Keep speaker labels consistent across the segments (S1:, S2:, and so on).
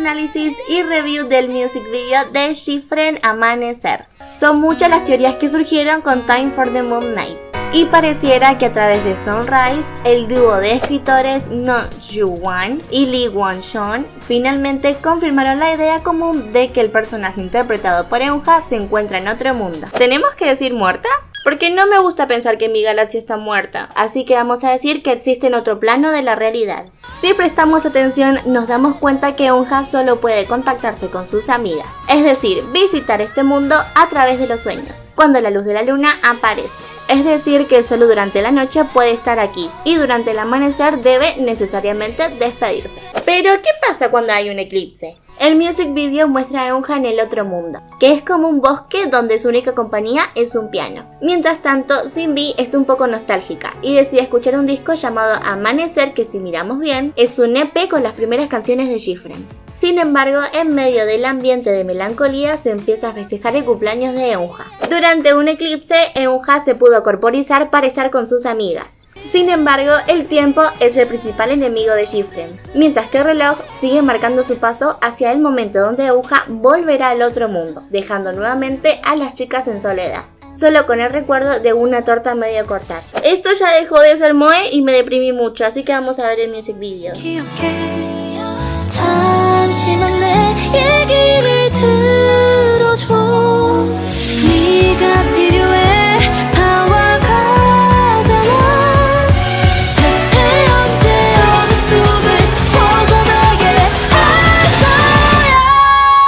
S1: análisis y review del music video de G-Friend Amanecer. Son muchas las teorías que surgieron con Time for the Moon Night, y pareciera que a través de Sunrise, el dúo de escritores No Ju-wan y Lee Won-shon finalmente confirmaron la idea común de que el personaje interpretado por Eunha se encuentra en otro mundo. ¿Tenemos que decir muerta? Porque no me gusta pensar que mi galaxia está muerta, así que vamos a decir que existe en otro plano de la realidad. Si prestamos atención, nos damos cuenta que Eunha solo puede contactarse con sus amigas, es decir, visitar este mundo a través de los sueños, cuando la luz de la luna aparece. Es decir, que solo durante la noche puede estar aquí, y durante el amanecer debe necesariamente despedirse. Pero, ¿qué pasa cuando hay un eclipse? El music video muestra a Eunha en el otro mundo, que es como un bosque donde su única compañía es un piano. Mientras tanto, Sinbi está un poco nostálgica y decide escuchar un disco llamado Amanecer, que si miramos bien, es un EP con las primeras canciones de G-Friend. Sin embargo, en medio del ambiente de melancolía se empieza a festejar el cumpleaños de Eunha. Durante un eclipse, Eunha se pudo corporizar para estar con sus amigas. Sin embargo, el tiempo es el principal enemigo de G-Friend, mientras que el reloj sigue marcando su paso hacia el momento donde Eunha volverá al otro mundo, dejando nuevamente a las chicas en soledad, solo con el recuerdo de una torta medio cortar. Esto ya dejó de ser moe y me deprimí mucho, así que vamos a ver el music video. 잠시만 내 얘기를 들어줘 네가 필요해 다 와가잖아 대체 언제 어둠 속을 벗어나게 할 거야.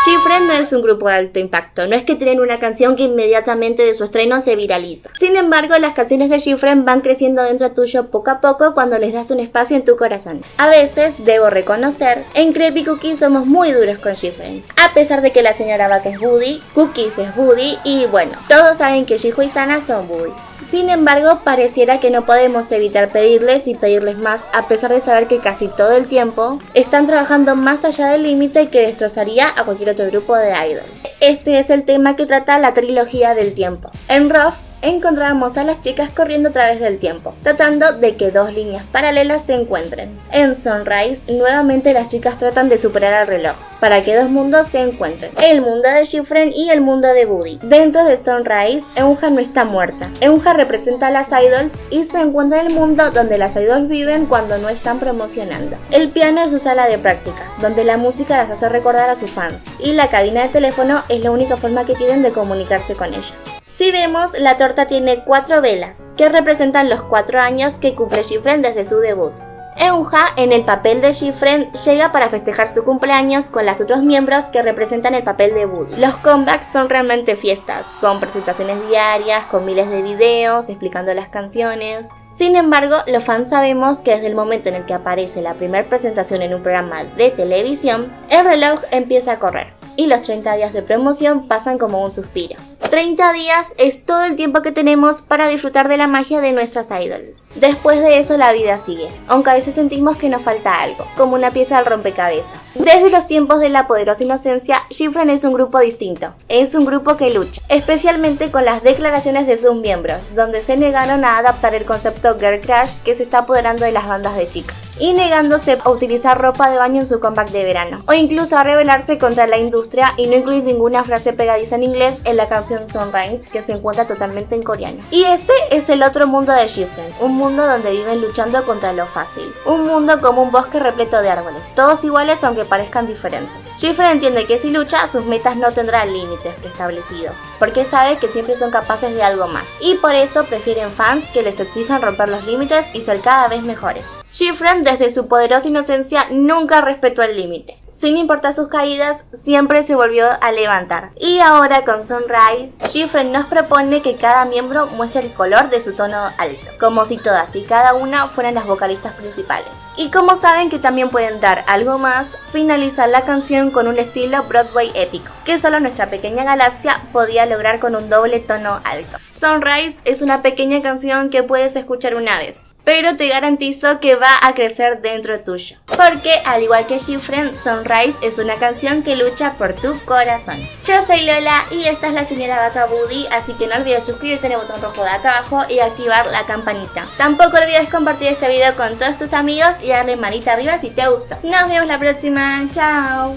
S1: G-Friend no es un grupo de alto impacto, no es que tienen una canción que inmediatamente de su estreno se viraliza. Sin embargo, las canciones de G-Friend van creciendo dentro tuyo poco a poco cuando les das un espacio en tu corazón. A veces, debo reconocer, en Creepy Cookie somos muy duros con G-Friend. A pesar de que la señora Baka es Buddy, Cookies es Buddy y bueno, todos saben que Jihyo y Sana son Buddies. Sin embargo, pareciera que no podemos evitar pedirles y pedirles más, a pesar de saber que casi todo el tiempo están trabajando más allá del límite que destrozaría a cualquier otro grupo de idols. Este es el tema que trata la trilogía del tiempo. En Rough encontramos a las chicas corriendo a través del tiempo, tratando de que dos líneas paralelas se encuentren. En Sunrise, nuevamente las chicas tratan de superar al reloj, para que dos mundos se encuentren, el mundo de G-Friend y el mundo de Buddy. Dentro de Sunrise, Eunha no está muerta. Eunha representa a las idols y se encuentra en el mundo donde las idols viven cuando no están promocionando. El piano es su sala de práctica, donde la música las hace recordar a sus fans, y la cabina de teléfono es la única forma que tienen de comunicarse con ellos. Si vemos, la torta tiene 4 velas, que representan los 4 años que cumple G-Friend desde su debut. Eunha, en el papel de G-Friend, llega para festejar su cumpleaños con los otros miembros que representan el papel de Buddy. Los comebacks son realmente fiestas, con presentaciones diarias, con miles de videos explicando las canciones. Sin embargo, los fans sabemos que desde el momento en el que aparece la primera presentación en un programa de televisión, el reloj empieza a correr y los 30 días de promoción pasan como un suspiro. 30 días es todo el tiempo que tenemos para disfrutar de la magia de nuestras idols. Después de eso la vida sigue, aunque a veces sentimos que nos falta algo, como una pieza al rompecabezas. Desde los tiempos de la poderosa inocencia, G-Friend es un grupo distinto. Es un grupo que lucha, especialmente con las declaraciones de sus miembros, donde se negaron a adaptar el concepto Girl Crush que se está apoderando de las bandas de chicas, y negándose a utilizar ropa de baño en su comeback de verano, o incluso a rebelarse contra la industria y no incluir ninguna frase pegadiza en inglés en la canción Sunrise, que se encuentra totalmente en coreano. Y ese es el otro mundo de G-Friend, un mundo donde viven luchando contra lo fácil, un mundo como un bosque repleto de árboles, todos iguales aunque parezcan diferentes. G-Friend entiende que si lucha, sus metas no tendrán límites preestablecidos, porque sabe que siempre son capaces de algo más, y por eso prefieren fans que les exijan romper los límites y ser cada vez mejores. G-Friend, desde su poderosa inocencia, nunca respetó el límite. Sin importar sus caídas, siempre se volvió a levantar. Y ahora con Sunrise, G-Friend nos propone que cada miembro muestre el color de su tono alto, como si todas y cada una fueran las vocalistas principales. Y como saben que también pueden dar algo más, finalizar la canción con un estilo Broadway épico, que solo nuestra pequeña galaxia podía lograr con un doble tono alto. Sunrise es una pequeña canción que puedes escuchar una vez, pero te garantizo que va a crecer dentro tuyo, porque al igual que G-Friend, Sunrise es una canción que lucha por tu corazón. Yo soy Lola y esta es la señora Baka Buddy, así que no olvides suscribirte en el botón rojo de acá abajo y activar la campanita. Tampoco olvides compartir este video con todos tus amigos y darle manita arriba si te gustó. Nos vemos la próxima, chao.